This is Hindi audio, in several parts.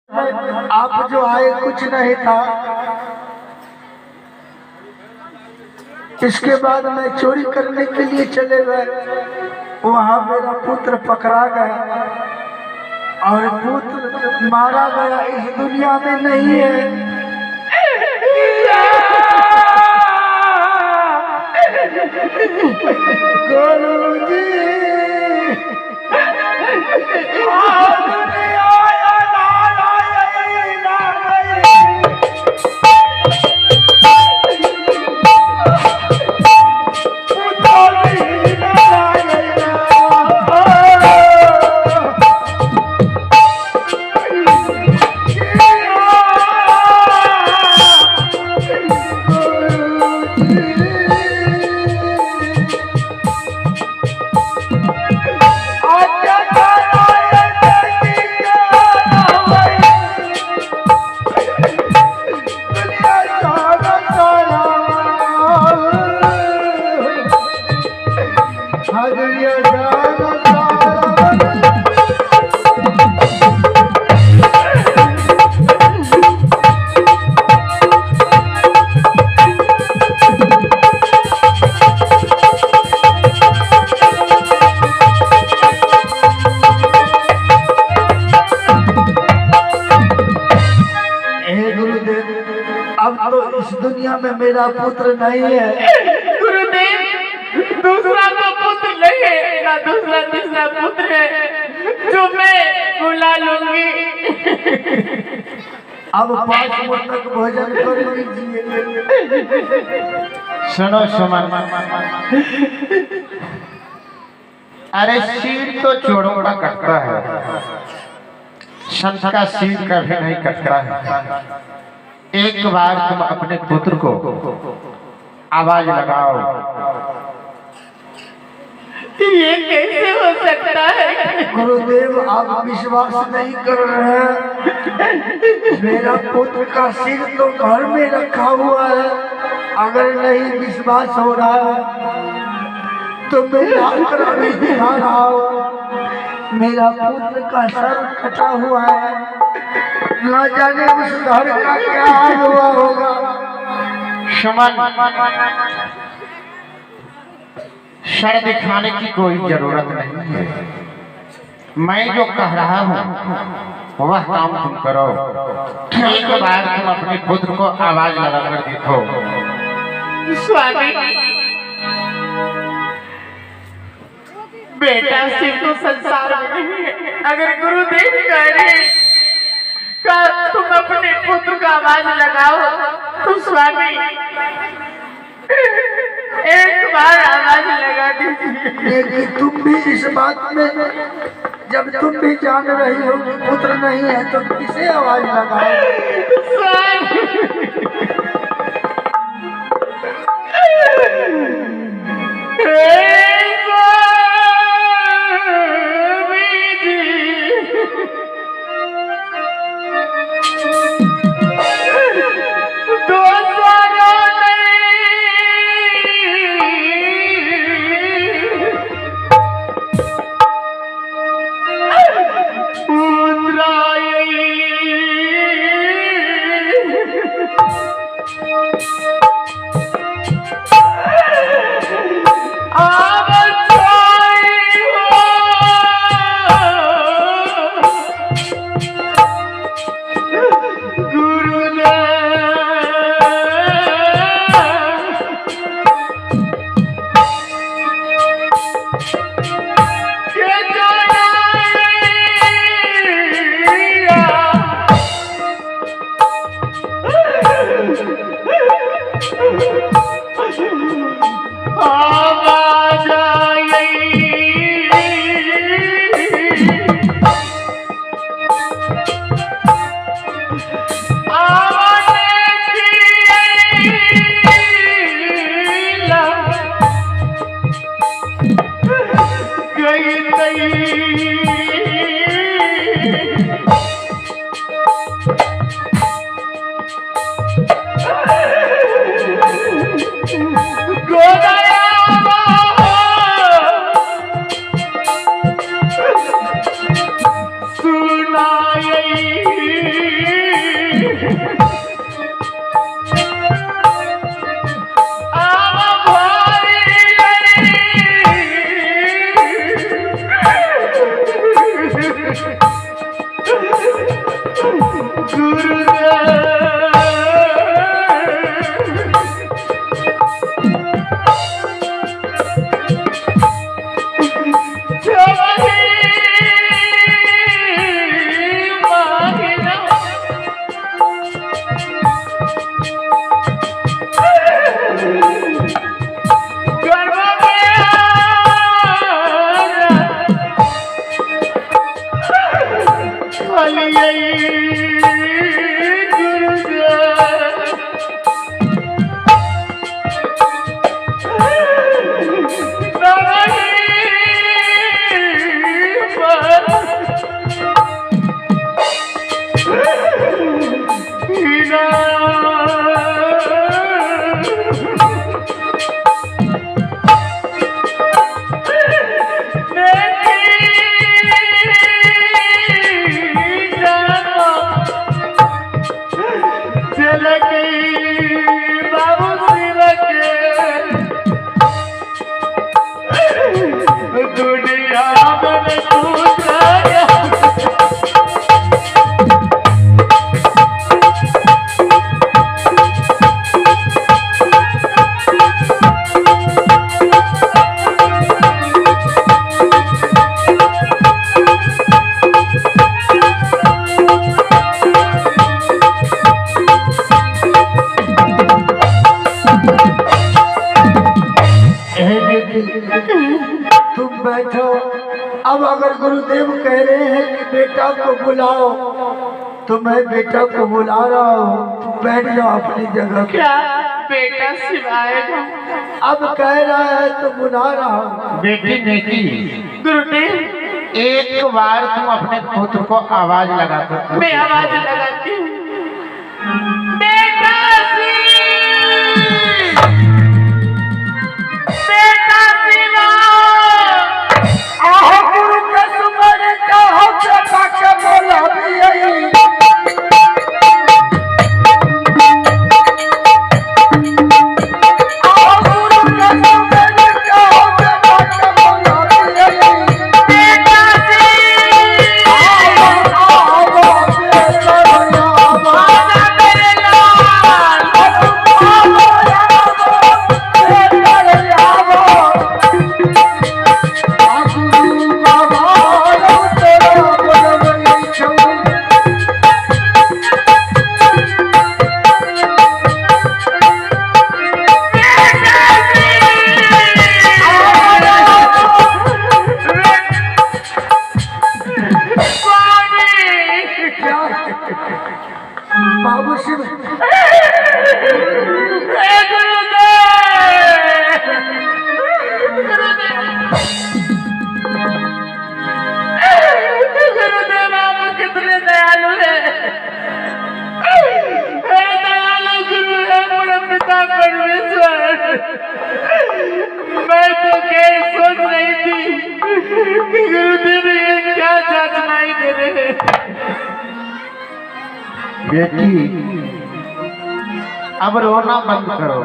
आप जो आए कुछ नहीं था। इसके बाद मैं चोरी करने के लिए चले गए, वहां मेरा पुत्र पकड़ा गया और पुत्र मारा गया, इस दुनिया में नहीं है। गुरुजी इस दुनिया में मेरा पुत्र नहीं है। गुरुदेव, दूसरा तो पुत्र नहीं है ना, दूसरा तीसरा पुत्र है जो मैं बुला लूंगी। अब 5 मिनट तक भोजन कर लीजिए। सुनो सुमन, अरे सिर तो चोरों का कटता है, संत का सिर कभी नहीं कटता है। एक बार तुम अपने पुत्र को आवाज लगाओ। ये कैसे हो सकता है? गुरुदेव, आप विश्वास नहीं कर रहे हैं। मेरा पुत्र का सिर तो घर में रखा हुआ है। अगर नहीं विश्वास हो रहा है तो मैं लाकर अभी दिखा रहा हूँ। मेरा पुत्र का सर कटा हुआ है, न जाने उस घर का क्या हाल हुआ होगा। सुमन, सर दिखाने की कोई जरूरत नहीं है। मैं जो कह रहा हूँ वह काम तुम करो। एक बार तुम अपने पुत्र को आवाज लगाकर देखो। स्वामी, बेटा सिर्फ तो संसार में नहीं है। अगर गुरुदेव कह रहे का तुम अपने पुत्र का आवाज लगाओ तो स्वामी एक बार आवाज लगा दीजिए। लेकिन तुम भी इस बात में, जब तुम भी जान रही हो कि पुत्र नहीं है तो किसे आवाज लगाओ? बोलिए तुम बैठो। अब अगर गुरुदेव कह रहे हैं कि बेटा को बुलाओ तो मैं बेटा को बुला रहा हूँ, तुम बैठ जाओ अपनी जगह पे। क्या बेटा सिवाएगा? अब कह रहा है तो बुला रहा हूँ। बेटी नेकी, गुरुदेव एक बार तुम अपने पुत्र को आवाज लगा दो। मैं आवाज लगाती हूँ, बेटा बेटा सिवा। आहो गुरु के सुमर का हो बेटा के बोला भी यही। आहो गुरु के सुमर का हो बेटा के बोला भी यही। बेटा बाबू शिव गुरुदेव आप कितने दयालु हैं। दयालु गुरु है मेरा पिता परमेश्वर। मैं तो क्या सोच रही थी कि गुरुदेव ये क्या जांचनाई दे रहे हैं। बेटी अब रोना बंद करो।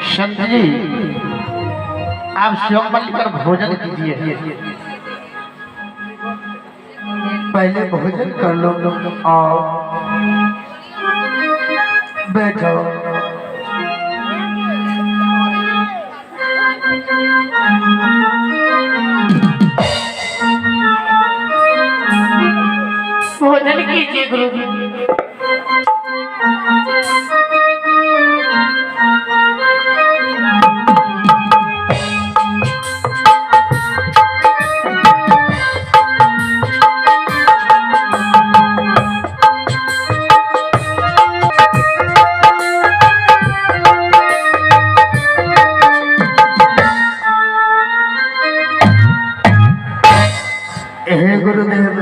संत जी आप शिव कर भोजन कीजिए। पहले भोजन कर लो आओ बैठो। भोजन कीजिए गुरु जी। हे गुरुदेव,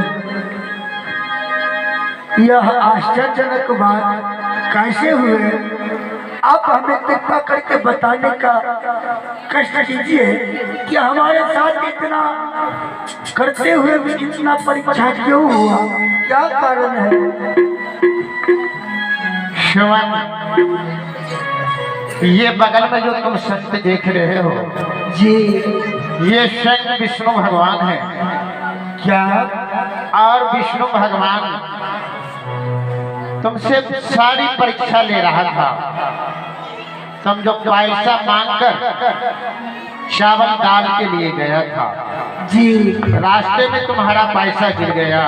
यह आश्चर्यजनक बात कैसे हुए? आप हमें कृपा करके बताने का कष्ट कीजिए कि हमारे साथ इतना करते हुए भी इतना परीक्षा क्यों हुआ, क्या कारण है? शिवन, ये बगल में जो तुम सत्य देख रहे हो जी, ये स्वयं विष्णु भगवान है। क्या? और विष्णु भगवान तुमसे सारी परीक्षा ले रहा था। तुम जो पैसा मांगकर चावल दाल के लिए गया था जी, रास्ते में तुम्हारा पैसा गिर गया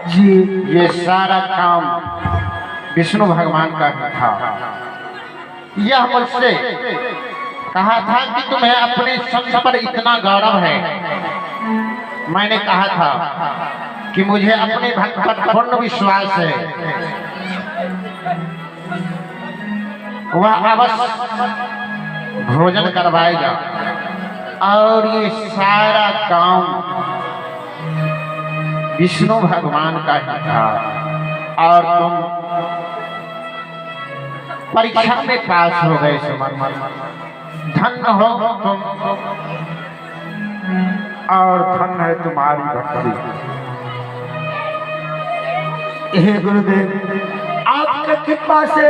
जी, ये सारा काम विष्णु भगवान का ही था। यह मुझसे कहा था कि तुम्हें अपने संत पर इतना गौरव है, मैंने कहा था कि मुझे अपने भक्त पर पूर्ण विश्वास है, वह अवश्य भोजन करवाएगा और ये सारा काम विष्णु भगवान का ही था और तुम परीक्षा में पास हो गए सुमन। धन्य हो तुम और धन्य है तुम्हारी भक्ति। हे गुरुदेव, आपका कृपा से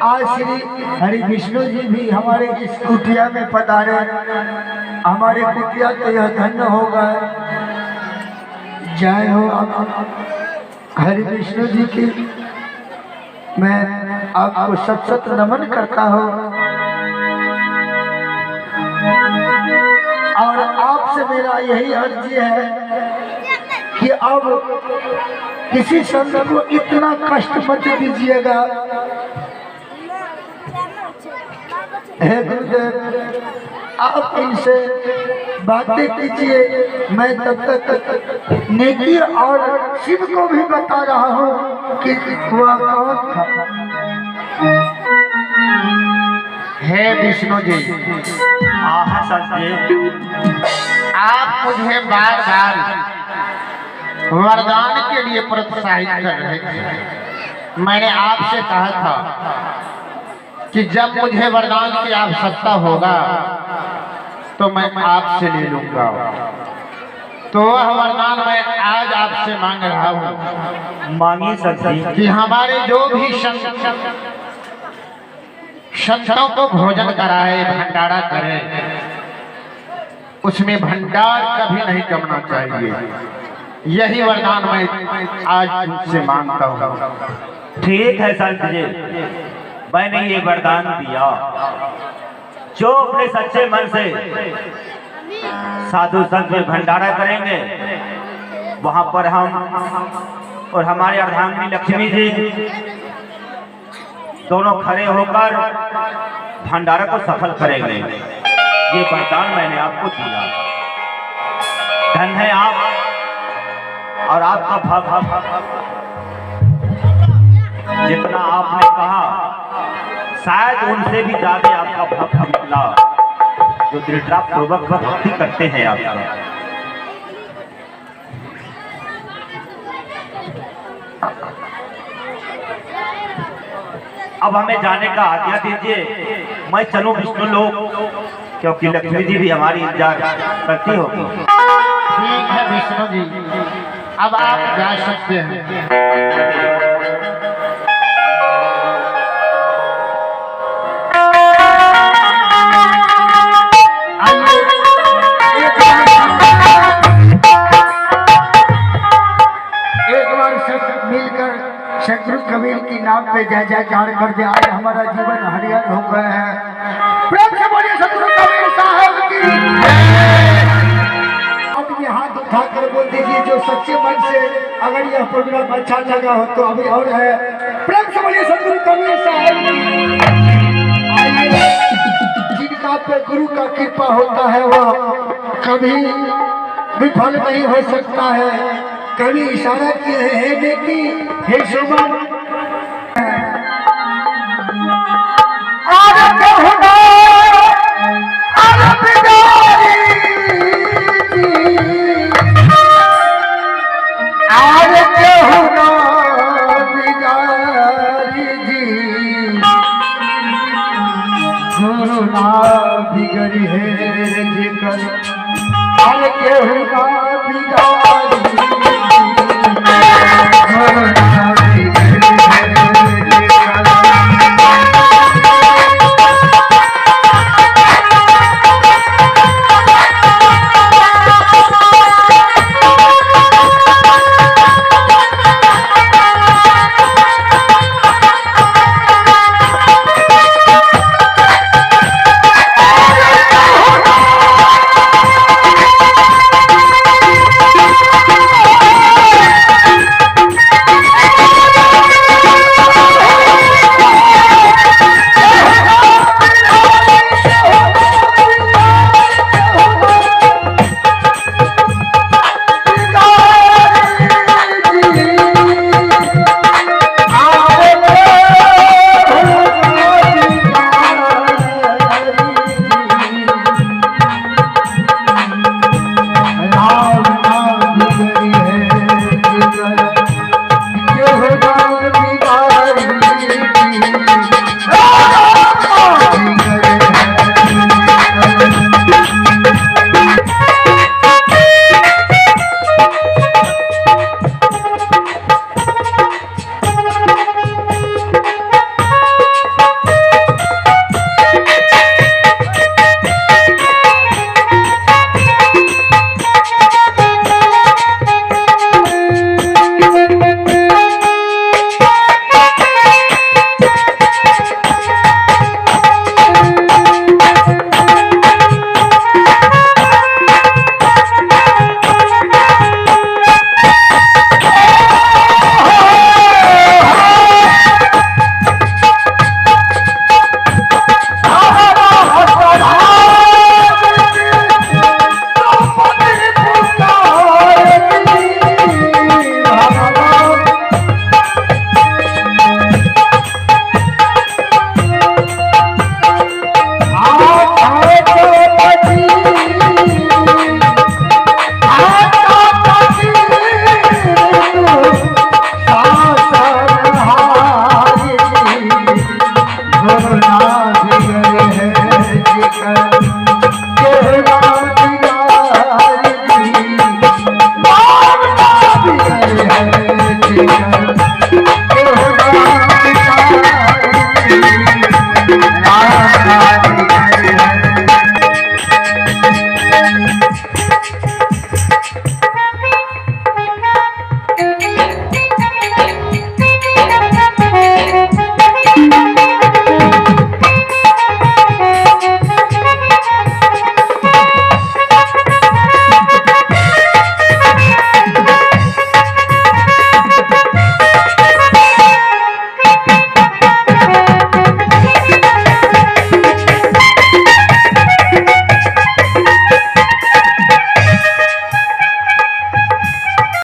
आज श्री हरि विष्णु जी भी हमारे इस कुटिया में पधारे। हमारे कुटिया तो यह धन्य हो गए। जय हो आप हरि विष्णु जी की। मैं आपको सत सत नमन करता हूँ और आपसे मेरा यही अर्जी है कि अब किसी संत को इतना कष्ट मत दीजिएगा। हे गुरुदेव, आप इनसे बातें कीजिए। मैं तब तक नेकी और शिव को भी बता रहा हूँ कि वह कौन था। हे विष्णु जी, आप मुझे बार बार वरदान के लिए प्रोत्साहित कर रहे थे। मैंने आपसे कहा था कि जब मुझे वरदान की आवश्यकता होगा तो मैं आपसे ले लूंगा। तो वह वरदान मैं आज आपसे मांग रहा हूँ। मांगी सर कि हमारे जो भी संतों को भोजन कराए, भंडारा करे, उसमें भंडार कभी नहीं कमना चाहिए। यही वरदान मैं आज तुमसे मांगता हूँ। ठीक है संत जी, मैंने ये वरदान दिया। जो अपने सच्चे मन से साधु संत में भंडारा करेंगे, वहां पर हम और हमारे अर्धांगिनी लक्ष्मी जी दोनों खड़े होकर भंडारा को सफल करेंगे। ये वरदान मैंने आपको दिया। धन है आप और आपका भक्त। जितना आपने कहा, शायद उनसे भी ज्यादा आपका भक्त निकला, जो दृढ़तापूर्वक भक्ति करते हैं आपका। अब हमें जाने का आज्ञा दीजिए। मैं चलूं विष्णु लोक, क्योंकि लक्ष्मी जी भी हमारी इंतजार करती होगी। ठीक है विष्णु जी, अब आप जा सकते हैं। शत्रु कबीर की नाम पे जय जयकार कर दे। आज हमारा जीवन हरियर हो गया है। प्रेम से बोलिए शत्रु कबीर साहब की। अब ये हाथ उठाकर बोल दीजिए जो सच्चे मन से अगर यह प्रोग्राम अच्छा लगा हो तो अभी और है। प्रेम से बोलिए शत्रु कबीर साहब की। जिनका पे गुरु का कृपा होता है वह कभी विफल नहीं हो सकता है। कभी इशारा किए है देखी हे सुमन गुरु ना बिगड़ी है जिकर केहू ना बिगाड़ी।